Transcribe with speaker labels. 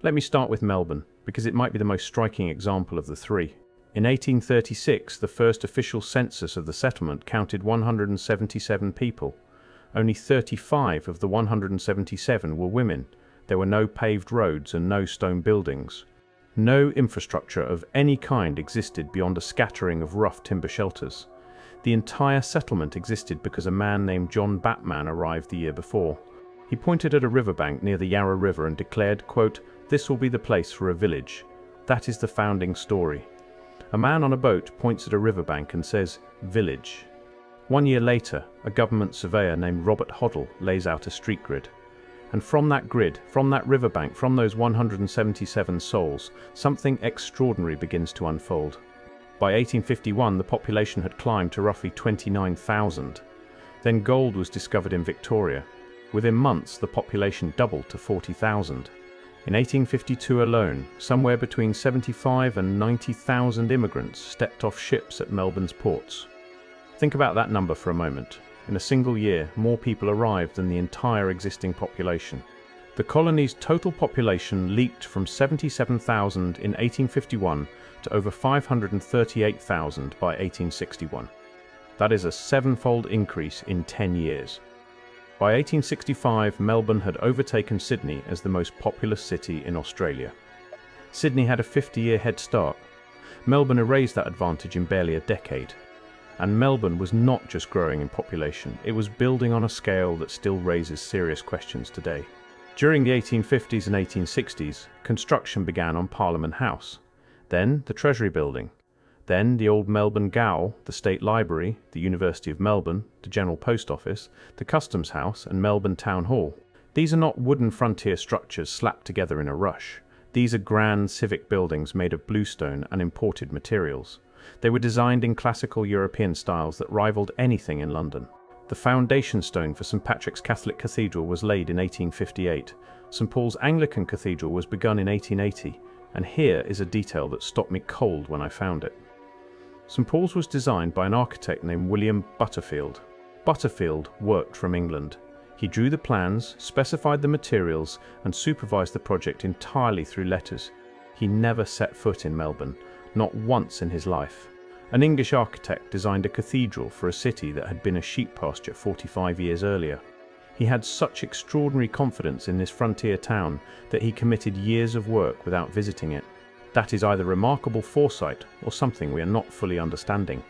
Speaker 1: Let me start with Melbourne, because it might be the most striking example of the three. In 1836, the first official census of the settlement counted 177 people. Only 35 of the 177 were women. There were no paved roads and no stone buildings. No infrastructure of any kind existed beyond a scattering of rough timber shelters. The entire settlement existed because a man named John Batman arrived the year before. He pointed at a riverbank near the Yarra River and declared, quote, "This will be the place for a village." That is the founding story. A man on a boat points at a riverbank and says, "Village." 1 year later, a government surveyor named Robert Hoddle lays out a street grid. And from that grid, from that riverbank, from those 177 souls, something extraordinary begins to unfold. By 1851, the population had climbed to roughly 29,000. Then gold was discovered in Victoria. Within months, the population doubled to 40,000. In 1852 alone, somewhere between 75 and 90,000 immigrants stepped off ships at Melbourne's ports. Think about that number for a moment. In a single year, more people arrived than the entire existing population. The colony's total population leaped from 77,000 in 1851 to over 538,000 by 1861. That is a sevenfold increase in 10 years. By 1865, Melbourne had overtaken Sydney as the most populous city in Australia. Sydney had a 50-year head start. Melbourne erased that advantage in barely a decade. And Melbourne was not just growing in population, it was building on a scale that still raises serious questions today. During the 1850s and 1860s, construction began on Parliament House, then the Treasury Building, then the old Melbourne Gaol, the State Library, the University of Melbourne, the General Post Office, the Customs House and Melbourne Town Hall. These are not wooden frontier structures slapped together in a rush. These are grand civic buildings made of bluestone and imported materials. They were designed in classical European styles that rivaled anything in London. The foundation stone for St Patrick's Catholic Cathedral was laid in 1858. St Paul's Anglican Cathedral was begun in 1880, and here is a detail that stopped me cold when I found it. St Paul's was designed by an architect named William Butterfield. Butterfield worked from England. He drew the plans, specified the materials, and supervised the project entirely through letters. He never set foot in Melbourne, not once in his life. An English architect designed a cathedral for a city that had been a sheep pasture 45 years earlier. He had such extraordinary confidence in this frontier town that he committed years of work without visiting it. That is either remarkable foresight or something we are not fully understanding.